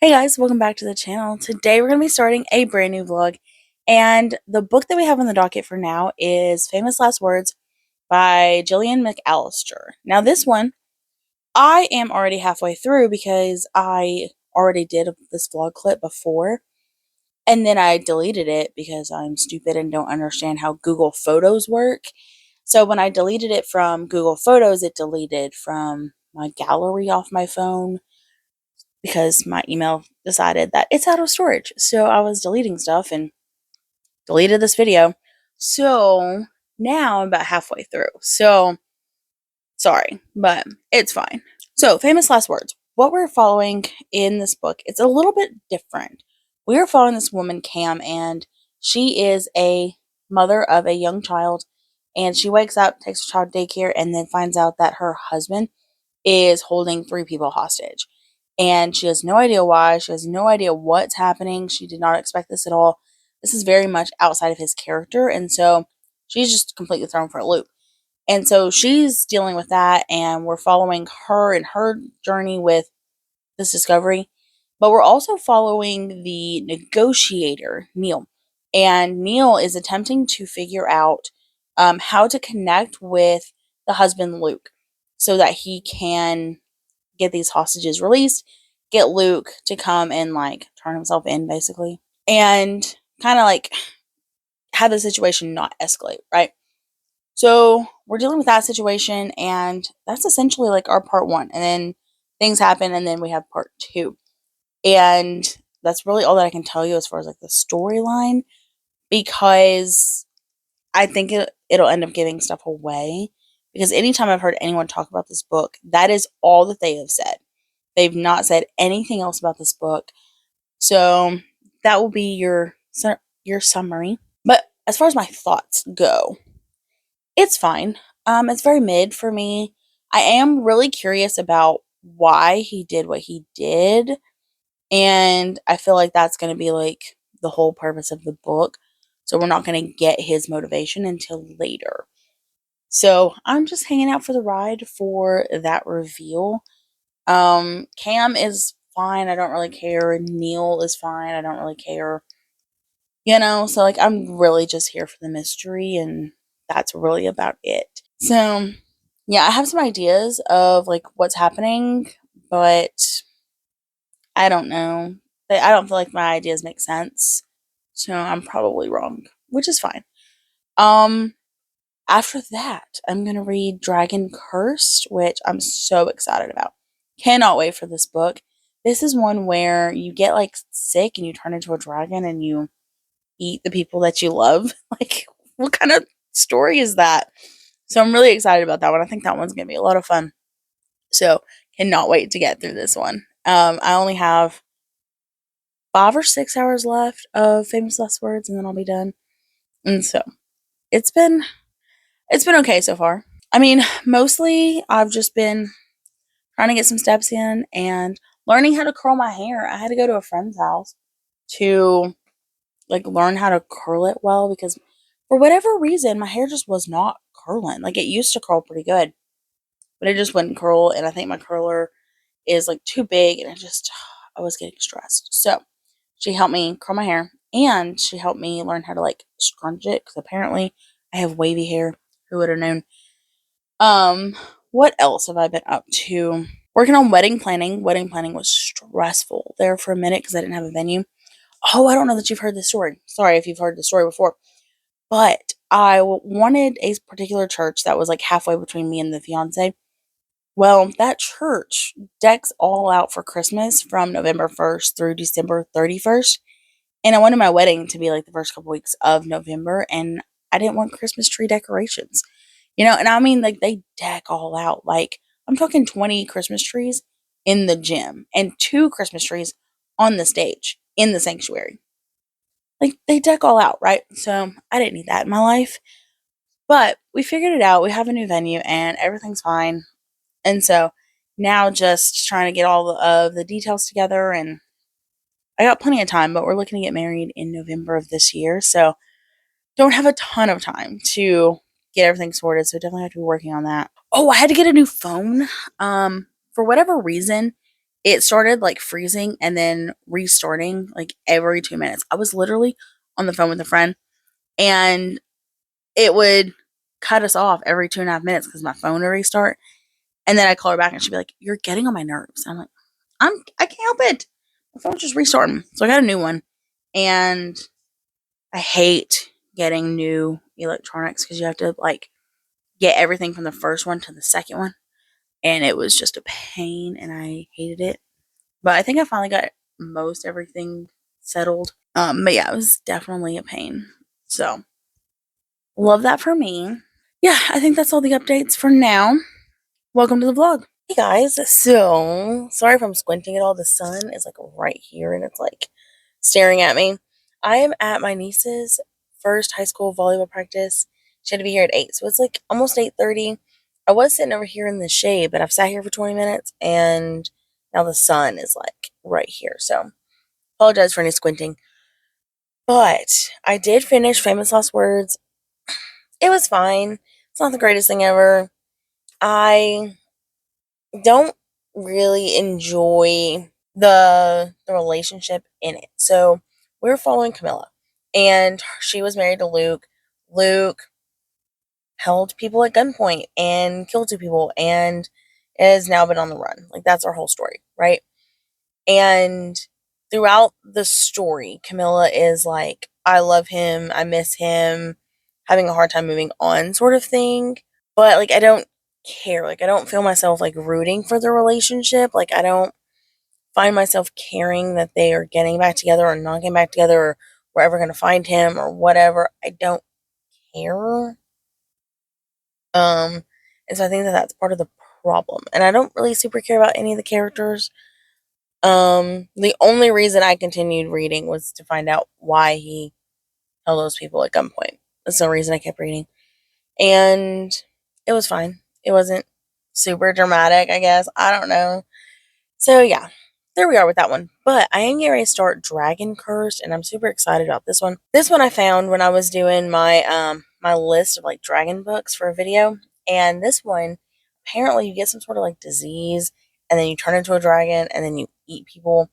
Hey guys, welcome back to the channel. Today we're going to be starting a brand new vlog, and the book that we have on the docket for now is Famous Last Words by Gillian McAllister. Now this one, I am already halfway through because I already did this vlog clip before, and then I deleted it because I'm stupid and don't understand how Google Photos work. So when I deleted it from Google Photos, it deleted from my gallery off my phone because my email decided that it's out of storage. So I was deleting stuff and deleted this video. So now I'm about halfway through. So sorry, but it's fine. So, Famous Last Words. What we're following in this book, it's a little bit different. We're following this woman, Cam, and she is a mother of a young child. And she wakes up, takes her child to daycare, and then finds out that her husband is holding 3 people hostage. And she has no idea why. She has no idea what's happening. She did not expect this at all. This is very much outside of his character. And so she's just completely thrown for a loop. And so she's dealing with that. And we're following her and her journey with this discovery. But we're also following the negotiator, Neil. And Neil is attempting to figure out how to connect with the husband, Luke, so that he can get these hostages released, get Luke to come and like turn himself in basically, and kind of like have the situation not escalate, right? So we're dealing with that situation, and that's essentially like our part one. And then things happen, and then we have part two. And that's really all that I can tell you as far as like the storyline, because I think it'll end up giving stuff away. Because anytime I've heard anyone talk about this book, that is all that they have said. They've not said anything else about this book. So that will be your summary. But as far as my thoughts go, it's fine. It's very mid for me. I am really curious about why he did what he did, and I feel like that's going to be like the whole purpose of the book. So we're not going to get his motivation until later. So I'm just hanging out for the ride for that reveal. Cam is fine. I don't really care. Neil is fine. I don't really care. So like I'm really just here for the mystery, and that's really about it. So, yeah, I have some ideas of like what's happening, but I don't know. I don't feel like my ideas make sense. So, I'm probably wrong, which is fine. Um After that, I'm going to read Dragon Cursed, which I'm so excited about. Cannot wait for this book. This is one where you get like sick and you turn into a dragon and you eat the people that you love. Like, what kind of story is that? So I'm really excited about that one. I think that one's going to be a lot of fun. So, cannot wait to get through this one. I only have 5 or 6 hours left of Famous Last Words, and then I'll be done. And so it's been it's been okay so far. I mean, mostly I've just been trying to get some steps in and learning how to curl my hair. I had to go to a friend's house to like learn how to curl it well, because for whatever reason my hair just was not curling. Like, it used to curl pretty good, but it just wouldn't curl, and I think my curler is like too big, and I was getting stressed. So she helped me curl my hair, and she helped me learn how to like scrunch it, because apparently I have wavy hair. Who would have known? Um, what else have I been up to? Working on wedding planning. Wedding planning was stressful there for a minute because I didn't have a venue. Oh, I don't know that you've heard this story. Sorry if you've heard the story before. But I wanted a particular church that was like halfway between me and the fiance. Well, that church decks all out for Christmas from November 1st through December 31st. And I wanted my wedding to be like the first couple weeks of November, and I didn't want Christmas tree decorations. And I mean, like, they deck all out. Like, I'm talking 20 Christmas trees in the gym and 2 Christmas trees on the stage in the sanctuary. Like, they deck all out, right? So I didn't need that in my life. But we figured it out. We have a new venue and everything's fine. And so now just trying to get all of the details together, and I got plenty of time, but we're looking to get married in November of this year. So don't have a ton of time to get everything sorted. So definitely have to be working on that. Oh, I had to get a new phone. For whatever reason, it started like freezing and then restarting like every 2 minutes. I was literally on the phone with a friend, and it would cut us off every 2.5 minutes because my phone would restart. And then I call her back and she'd be like, "You're getting on my nerves." I'm like, I can't help it. My phone's just restarting. So I got a new one. And I hate getting new electronics because you have to like get everything from the first one to the second one. And it was just a pain and I hated it. But I think I finally got most everything settled. But yeah, it was definitely a pain. So love that for me. Yeah, I think that's all the updates for now. Welcome to the vlog. Hey guys, so sorry if I'm squinting at all. The sun is like right here and it's like staring at me. I am at my niece's first high school volleyball practice. She had to be here at 8, so it's like almost 8:30. I was sitting over here in the shade, but I've sat here for 20 minutes and now the sun is like right here. So apologize for any squinting. But I did finish Famous Last Words. It was fine. It's not the greatest thing ever. I don't really enjoy the relationship in it. So we're following Camilla, and she was married to Luke. Luke held people at gunpoint and killed 2 people, and has now been on the run. Like that's our whole story, right? And throughout the story, Camilla is like, "I love him, I miss him," having a hard time moving on, sort of thing. But like I don't care. Like I don't feel myself like rooting for the relationship. Like I don't find myself caring that they are getting back together or not getting back together or we're ever going to find him or whatever. I don't care. And so I think that that's part of the problem. And I don't really super care about any of the characters. The only reason I continued reading was to find out why he held those people at gunpoint. That's the reason I kept reading. And it was fine. It wasn't super dramatic, I guess. I don't know. So yeah, there we are with that one. But I am getting ready to start Dragon Cursed, and I'm super excited about this one. This one I found when I was doing my list of like dragon books for a video, and this one apparently you get some sort of like disease, and then you turn into a dragon, and then you eat people,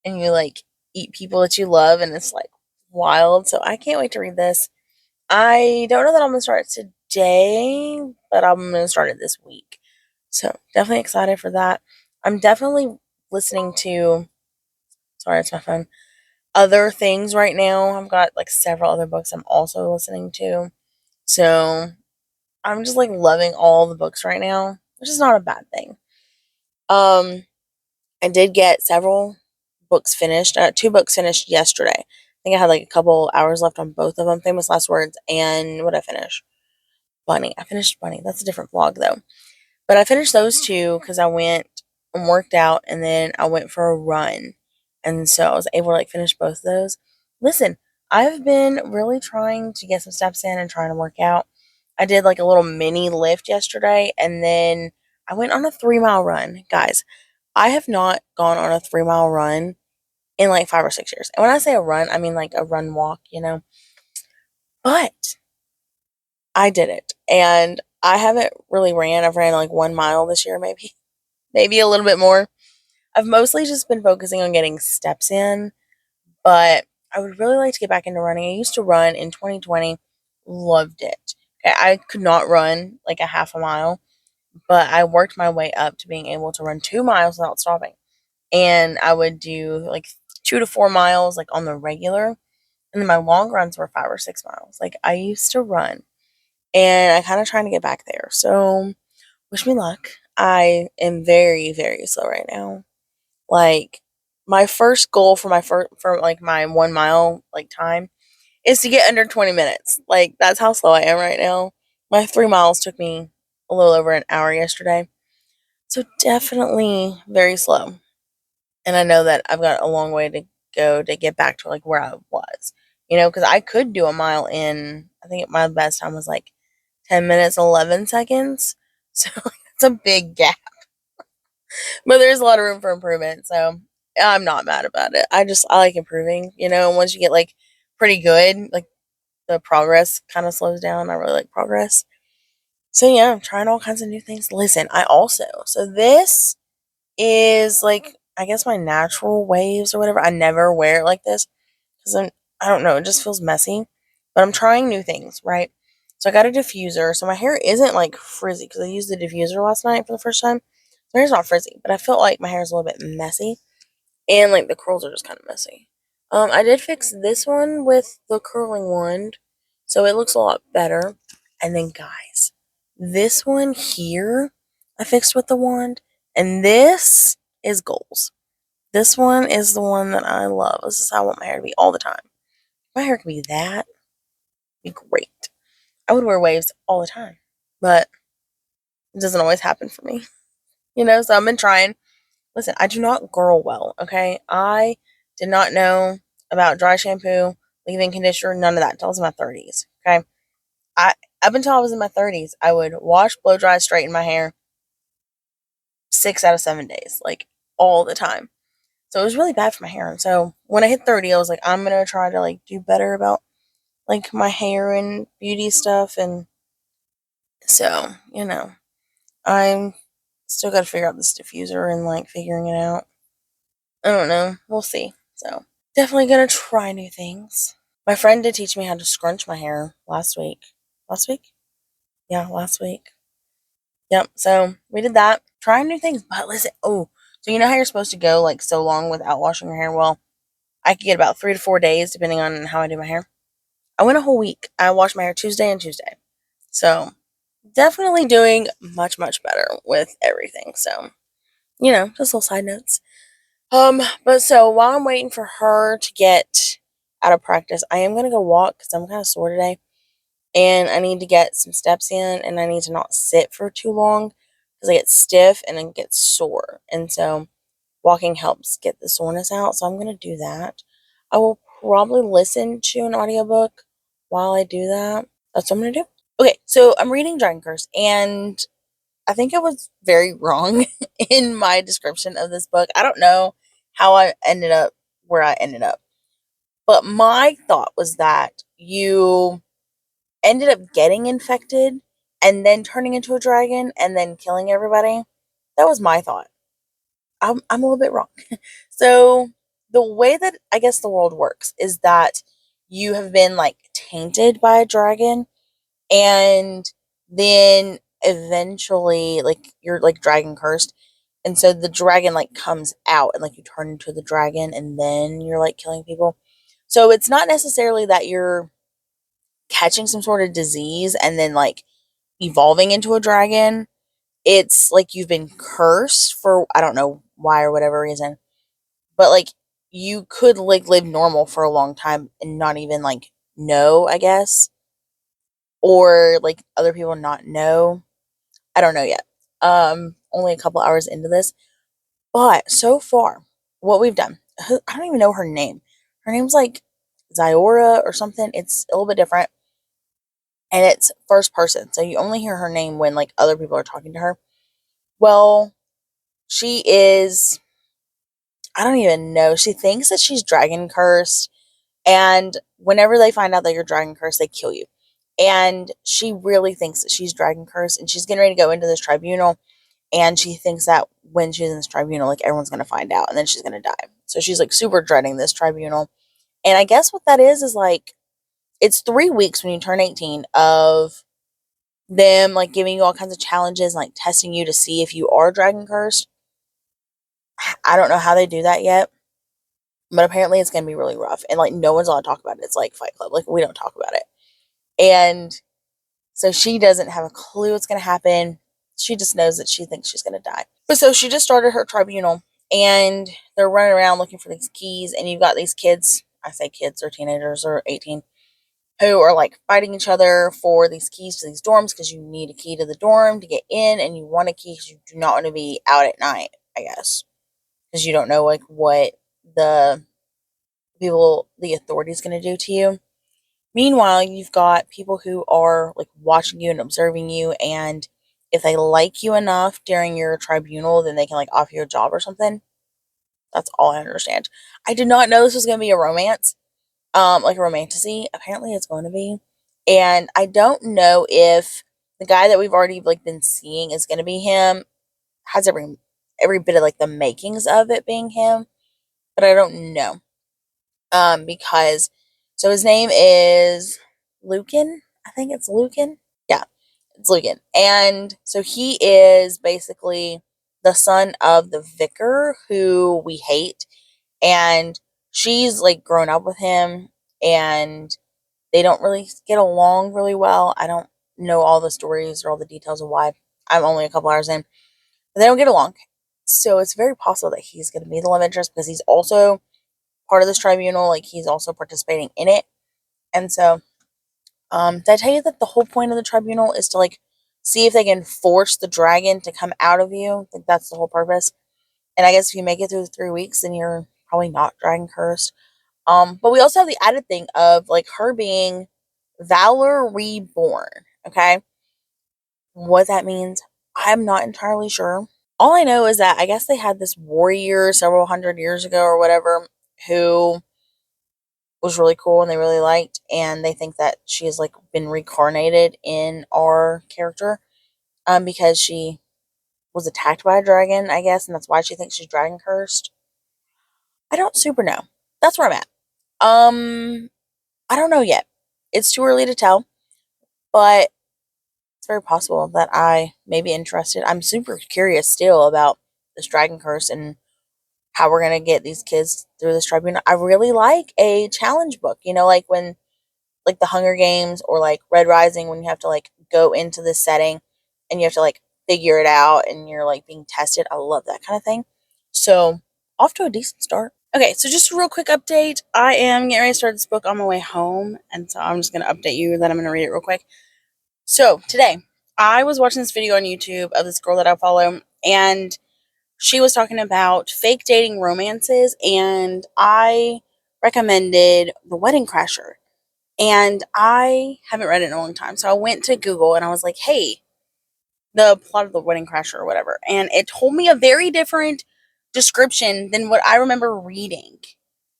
and you like eat people that you love, and it's like wild. So I can't wait to read this. I don't know that I'm gonna start it today, but I'm gonna start it this week. So definitely excited for that. I'm definitely listening to, sorry, it's my phone, other things right now. I've got like several other books I'm also listening to. So I'm just like loving all the books right now, which is not a bad thing. Um, I did get several books finished. I got 2 books finished yesterday. I think I had like a couple hours left on both of them. Famous Last Words and what did I finish? Bunny. I finished Bunny. That's a different vlog though. But I finished those 2 because I went and worked out and then I went for a run. And so I was able to like finish both of those. Listen, I've been really trying to get some steps in and trying to work out. I did like a little mini lift yesterday and then I went on a 3-mile run. Guys, I have not gone on a 3-mile run in like 5 or 6 years. And when I say a run, I mean like a run walk, you know. But I did it. And I haven't really ran. I've ran like 1 mile this year, maybe a little bit more. I've mostly just been focusing on getting steps in, but I would really like to get back into running. I used to run in 2020, loved it. Okay, I could not run like a half a mile, but I worked my way up to being able to run 2 miles without stopping. And I would do like 2 to 4 miles like on the regular. And then my long runs were 5 or 6 miles. Like I used to run and I kind of trying to get back there. So wish me luck. I am very, very slow right now. Like my first goal for like my 1 mile like time is to get under 20 minutes. Like that's how slow I am right now. My 3 miles took me a little over an hour yesterday. So definitely very slow. And I know that I've got a long way to go to get back to like where I was. You know, because I could do a mile in, I think my best time was like 10 minutes, 11 seconds. So it's a big gap. But there's a lot of room for improvement. So I'm not mad about it. I like improving, you know, and once you get like pretty good, like the progress kind of slows down. I really like progress. So yeah, I'm trying all kinds of new things. Listen, so this is like, I guess my natural waves or whatever. I never wear it like this because I don't know, it just feels messy. But I'm trying new things, right? So I got a diffuser. So my hair isn't like frizzy because I used the diffuser last night for the first time. My hair's not frizzy, but I felt like my hair's a little bit messy. And like the curls are just kind of messy. I did fix this one with the curling wand, so it looks a lot better. And then guys, this one here I fixed with the wand, and this is goals. This one is the one that I love. This is how I want my hair to be all the time. My hair could be that, be great. I would wear waves all the time, but it doesn't always happen for me. So I've been trying. Listen, I do not girl well, okay? I did not know about dry shampoo, leave-in conditioner, none of that until I was in my 30s, okay? I Up until I was in my 30s, I would wash, blow dry, straighten my hair 6 out of 7 days, like all the time. So it was really bad for my hair. And so when I hit 30, I was like, I'm gonna try to like do better about like my hair and beauty stuff. And so, I'm still got to figure out this diffuser and like figuring it out. I don't know. We'll see. So definitely gonna try new things. My friend did teach me how to scrunch my hair last week. Last week? Yeah, last week. Yep. So we did that. Trying new things. But listen, so you know how you're supposed to go like so long without washing your hair? Well, I could get about 3 to 4 days depending on how I do my hair. I went a whole week. I washed my hair Tuesday and Tuesday. So definitely doing much, much better with everything. So, just little side notes. But so while I'm waiting for her to get out of practice, I am gonna go walk because I'm kind of sore today, and I need to get some steps in, and I need to not sit for too long because I get stiff and then get sore, and so walking helps get the soreness out. So I'm gonna do that. I will probably listen to an audiobook while I do that. That's what I'm gonna do. Okay, so I'm reading Dragon Curse, and I think I was very wrong in my description of this book. I don't know how I ended up where I ended up, but my thought was that you ended up getting infected and then turning into a dragon and then killing everybody. That was my thought. I'm a little bit wrong. So, the way that I guess the world works is that you have been like tainted by a dragon, and then eventually like you're like dragon cursed, and so the dragon like comes out and like you turn into the dragon and then you're like killing people. So it's not necessarily that you're catching some sort of disease and then like evolving into a dragon. It's like you've been cursed for I don't know why or whatever reason, but like you could like live normal for a long time and not even like know, I guess, or like other people not know. I don't know yet. Only a couple hours into this, but so far, what we've done, I don't even know her name. Her name's like Ziora or something. It's a little bit different, and it's first person, so you only hear her name when like other people are talking to her. Well, she is. I don't even know. She thinks that she's dragon cursed, and whenever they find out that you're dragon cursed, they kill you. And she really thinks that she's dragon cursed, and she's getting ready to go into this tribunal. And she thinks that when she's in this tribunal, like everyone's gonna find out, and then she's gonna die. So she's like super dreading this tribunal. And I guess what that is like it's 3 weeks when you turn 18 of them like giving you all kinds of challenges, like testing you to see if you are dragon cursed. I don't know how they do that yet, but apparently it's gonna be really rough. And like no one's allowed to talk about it. It's like Fight Club. Like we don't talk about it. And so she doesn't have a clue what's gonna happen. She just knows that she thinks she's gonna die. But so she just started her tribunal, and they're running around looking for these keys, and you've got these kids, I say kids or teenagers or 18, who are like fighting each other for these keys to these dorms because you need a key to the dorm to get in, and you want a key because you do not want to be out at night, I guess, because you don't know like what the the authorities going to do to you. Meanwhile, you've got people who are like watching you and observing you, and if they like you enough during your tribunal, then they can like offer you a job or something. That's all I understand. I did not know this was going to be a romance, like a romantasy. Apparently, it's going to be, and I don't know if the guy that we've already like been seeing is going to be him. Has every bit of like the makings of it being him, but I don't know. Because so his name is Lucan. I think it's Lucan. Yeah, it's Lucan. And so he is basically the son of the vicar who we hate, and she's like grown up with him, and they don't really get along really well. I don't know all the stories or all the details of why. I'm only a couple hours in, but they don't get along. So it's very possible that he's going to be the love interest because he's also part of this tribunal. Like he's also participating in it. And so, did I tell you that the whole point of the tribunal is to like see if they can force the dragon to come out of you? Like that's the whole purpose. And I guess if you make it through the 3 weeks, then you're probably not dragon cursed. But we also have the added thing of like her being Valor Reborn. Okay, what that means, I'm not entirely sure. All I know is that I guess they had this warrior several hundred years ago or whatever who was really cool and they really liked, and they think that she has like been reincarnated in our character, because she was attacked by a dragon, I guess, and that's why she thinks she's dragon cursed. I don't super know. That's where I'm at. Um, I don't know yet. It's too early to tell, but it's very possible that I may be interested. I'm super curious still about this dragon curse and how we're gonna get these kids through this tribunal. I really like a challenge book, like when like the Hunger Games or like Red Rising, when you have to like go into this setting and you have to like figure it out and you're like being tested. I love that kind of thing. So off to a decent start. Okay, so just a real quick update. I am getting ready to start this book on my way home, and so I'm just gonna update you that I'm gonna read it real quick. So today, I was watching this video on YouTube of this girl that I follow, and she was talking about fake dating romances, and I recommended The Wedding Crasher. And I haven't read it in a long time. So I went to Google and I was like, hey, the plot of The Wedding Crasher or whatever. And it told me a very different description than what I remember reading.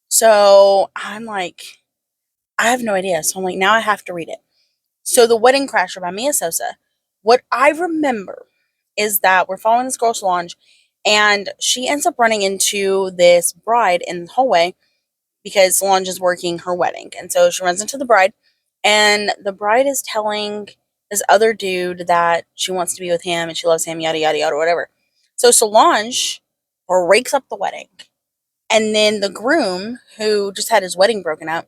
So I'm like, I have no idea. So I'm like, now I have to read it. So The Wedding Crasher by Mia Sosa. What I remember is that we're following this girl Solange, and she ends up running into this bride in the hallway because Solange is working her wedding. And so she runs into the bride, and the bride is telling this other dude that she wants to be with him and she loves him, yada, yada, yada, whatever. So Solange breaks up the wedding. And then the groom, who just had his wedding broken up,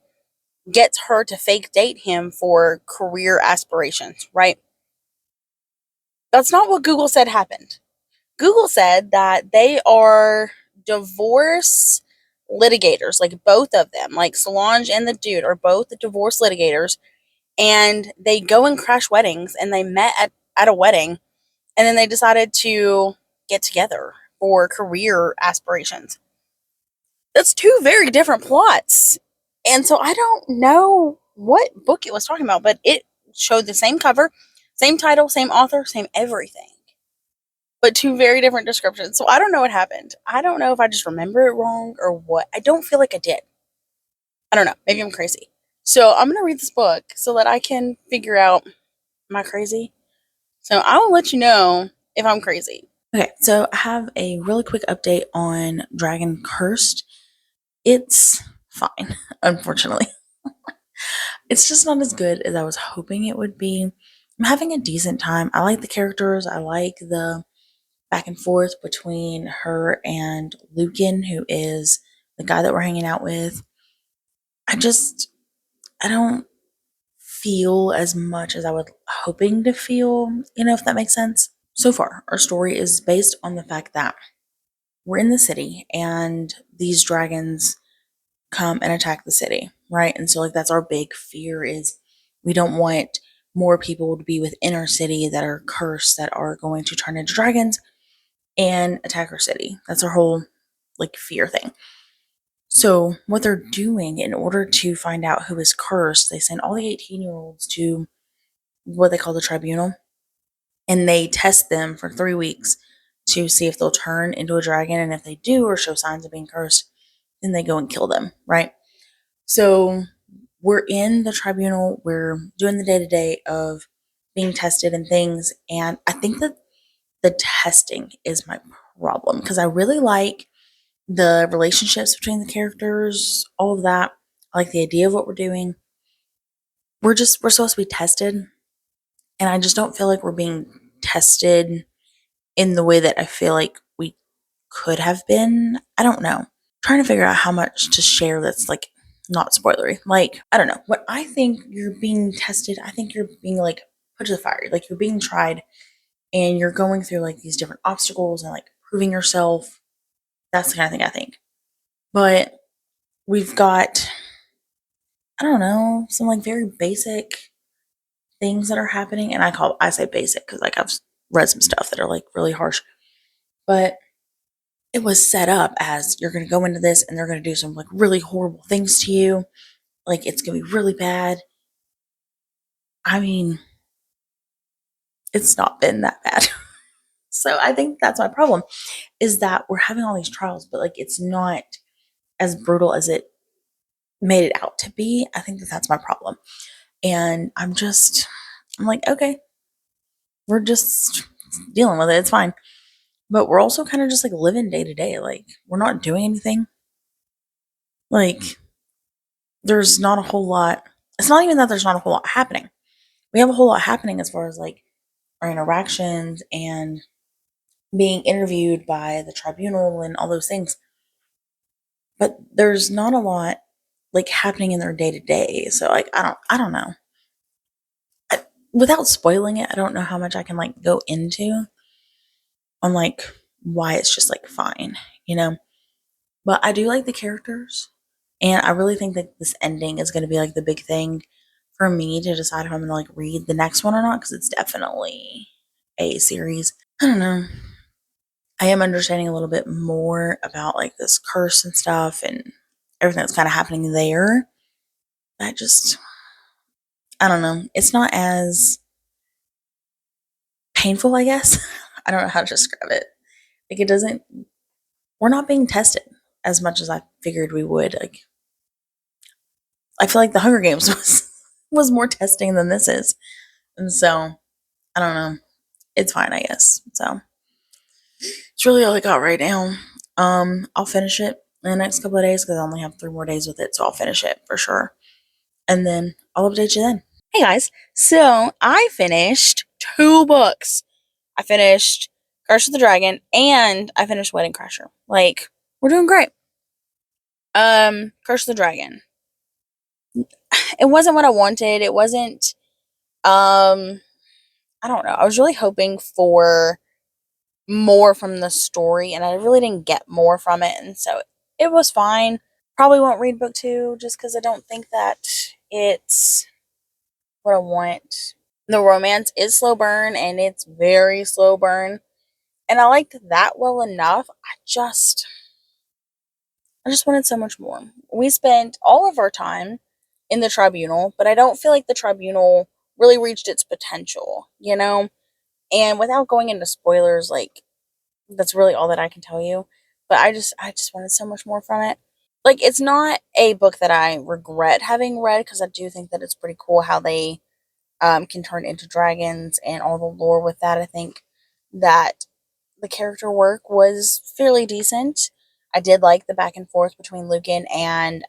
gets her to fake date him for career aspirations, right? That's not what Google said happened. Google said that they are divorce litigators, like both of them, like Solange and the dude are both divorce litigators, and they go and crash weddings, and they met at a wedding, and then they decided to get together for career aspirations. That's two very different plots. And so I don't know what book it was talking about, but it showed the same cover, same title, same author, same everything, but two very different descriptions. So I don't know what happened. I don't know if I just remember it wrong or what. I don't feel like I did. I don't know. Maybe I'm crazy. So I'm going to read this book so that I can figure out, am I crazy? So I will let you know if I'm crazy. Okay, so I have a really quick update on Dragon Cursed. It's fine, unfortunately. It's just not as good as I was hoping it would be. I'm having a decent time. I like the characters. I like the back and forth between her and Lucan, who is the guy that we're hanging out with. I just, I don't feel as much as I was hoping to feel, if that makes sense. So far, our story is based on the fact that we're in the city and these dragons come and attack the city, right? And so like that's our big fear is we don't want more people to be within our city that are cursed that are going to turn into dragons and attack our city. That's our whole like fear thing. So what they're doing in order to find out who is cursed, they send all the 18-year-olds to what they call the tribunal, and they test them for 3 weeks to see if they'll turn into a dragon, and if they do or show signs of being cursed, then they go and kill them, right? So we're in the tribunal, we're doing the day-to-day of being tested and things, and I think that the testing is my problem, because I really like the relationships between the characters, all of that. I like the idea of what we're doing. We're supposed to be tested, and I just don't feel like we're being tested in the way that I feel like we could have been. I don't know. Trying to figure out how much to share that's like not spoilery. Like, I don't know. What I think you're being tested, I think you're being like put to the fire. Like, you're being tried, and you're going through like these different obstacles and like proving yourself. That's the kind of thing I think. But we've got, I don't know, some like very basic things that are happening. And I say basic because like I've read some stuff that are like really harsh. But it was set up as you're going to go into this and they're going to do some like really horrible things to you. Like, it's going to be really bad. I mean, it's not been that bad. So I think that's my problem, is that we're having all these trials, but like it's not as brutal as it made it out to be. I think that that's my problem. And I'm like, okay, we're just dealing with it. It's fine. But we're also kind of just like living day to day. Like, we're not doing anything. Like, there's not a whole lot. It's not even that there's not a whole lot happening. We have a whole lot happening as far as like our interactions and being interviewed by the tribunal and all those things. But there's not a lot like happening in their day to day. So like I don't know. Without spoiling it, I don't know how much I can like go into on like why it's just like fine, you know? But I do like the characters, and I really think that this ending is going to be like the big thing for me to decide if I'm going to like read the next one or not, because it's definitely a series. I don't know. I am understanding a little bit more about like this curse and stuff and everything that's kind of happening there. I just, I don't know. It's not as painful, I guess. I don't know how to describe it. Like, it doesn't, we're not being tested as much as I figured we would. Like, I feel like the Hunger Games was more testing than this is. And so, I don't know. It's fine, I guess. So, it's really all I got right now. I'll finish it in the next couple of days because I only have 3 more days with it, so I'll finish it for sure. And then I'll update you then. Hey guys, so I finished 2 books. I finished Curse of the Dragon and I finished Wedding Crasher. Like, we're doing great. Curse of the Dragon. It wasn't what I wanted. It wasn't, I don't know. I was really hoping for more from the story, and I really didn't get more from it, and so it was fine. Probably won't read book 2 just because I don't think that it's what I want. The romance is slow burn, and it's very slow burn, and I liked that well enough. I just wanted so much more. We spent all of our time in the tribunal, but I don't feel like the tribunal really reached its potential, you know? And without going into spoilers, like, that's really all that I can tell you. But I just wanted so much more from it. Like, it's not a book that I regret having read, because I do think that it's pretty cool how they can turn into dragons and all the lore with that. I think that the character work was fairly decent. I did like the back and forth between Lucan and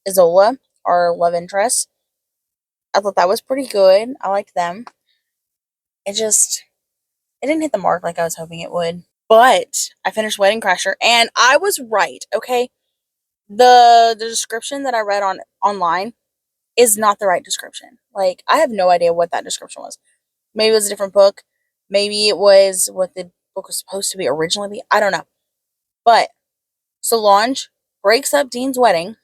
Isola, our love interest. I thought that was pretty good. I liked them. It didn't hit the mark like I was hoping it would. But I finished Wedding Crasher, and I was right. Okay, the description that I read online is not the right description. Like, I have no idea what that description was. Maybe it was a different book. Maybe it was what the book was supposed to be originally be. I don't know. But Solange breaks up Dean's wedding.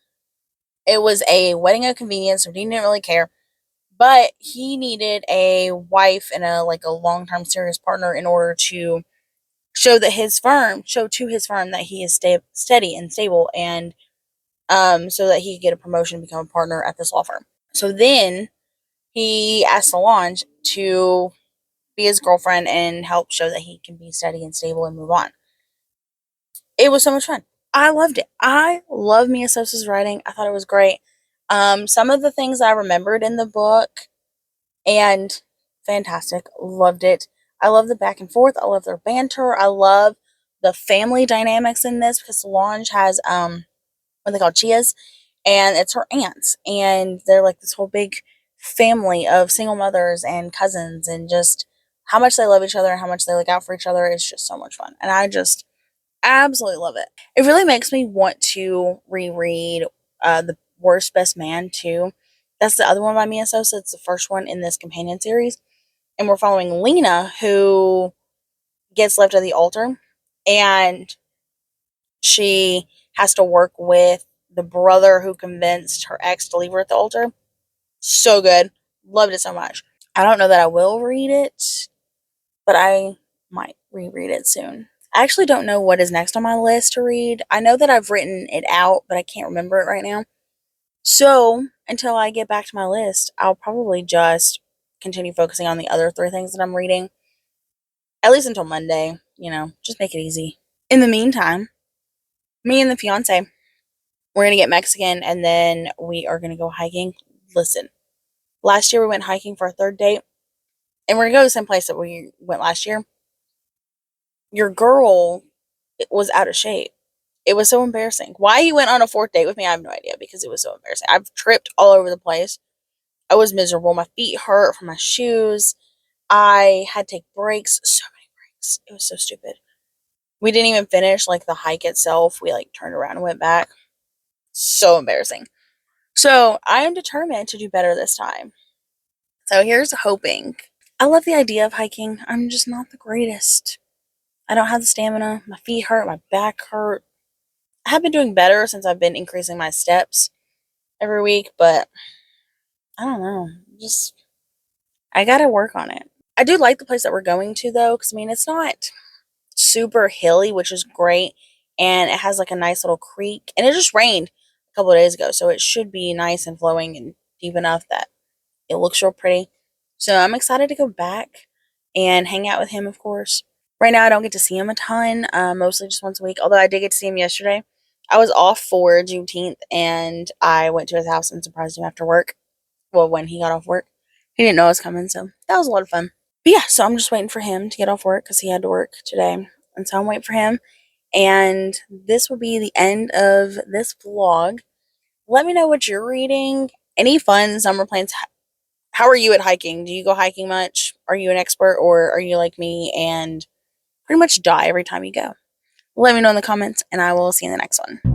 It was a wedding of convenience, so Dean didn't really care. But he needed a wife and a long-term serious partner in order to show to his firm that he is steady and stable, and so that he could get a promotion and become a partner at this law firm. So then he asked Solange to be his girlfriend and help show that he can be steady and stable and move on. It was so much fun. I loved it. I love Mia Sosa's writing. I thought it was great. Some of the things I remembered in the book, and fantastic. Loved it. I love the back and forth. I love their banter. I love the family dynamics in this because Solange has what they call Chias, and it's her aunts, and they're like this whole big family of single mothers and cousins, and just how much they love each other and how much they look out for each other is just so much fun, and I just absolutely love it. It really makes me want to reread The Worst Best Man too. That's the other one by Mia Sosa. It's the first one in this companion series, and we're following Lena, who gets left at the altar, and she has to work with the brother who convinced her ex to leave her at the altar. So good. Loved it so much. I don't know that I will read it, but I might reread it soon. I actually don't know what is next on my list to read. I know that I've written it out, but I can't remember it right now. So, until I get back to my list, I'll probably just continue focusing on the other three things that I'm reading, at least until Monday, just make it easy. In the meantime, me and the fiance, we're going to get Mexican and then we are going to go hiking. Listen, last year we went hiking for our third date, and we're going to go to the same place that we went last year. Your girl was out of shape. It was so embarrassing. Why he went on a fourth date with me, I have no idea, because it was so embarrassing. I've tripped all over the place. I was miserable. My feet hurt from my shoes. I had to take breaks, so many breaks. It was so stupid. We didn't even finish like the hike itself. We like turned around and went back. So embarrassing. So I am determined to do better this time. So here's hoping. I love the idea of hiking. I'm just not the greatest. I don't have the stamina. My feet hurt. My back hurt. I have been doing better since I've been increasing my steps every week, but I don't know. Just, I gotta work on it. I do like the place that we're going to though, because I mean, it's not super hilly, which is great, and it has like a nice little creek, and it just rained a couple of days ago, so it should be nice and flowing and deep enough that it looks real pretty. So I'm excited to go back and hang out with him, of course. Right now, I don't get to see him a ton, mostly just once a week, although I did get to see him yesterday. I was off for Juneteenth, and I went to his house and surprised him after work. Well, when he got off work. He didn't know I was coming, so that was a lot of fun. But yeah, so I'm just waiting for him to get off work because he had to work today. And so I'm waiting for him. And this will be the end of this vlog. Let me know what you're reading. Any fun summer plans? How are you at hiking? Do you go hiking much? Are you an expert, or are you like me and pretty much die every time you go? Let me know in the comments, and I will see you in the next one.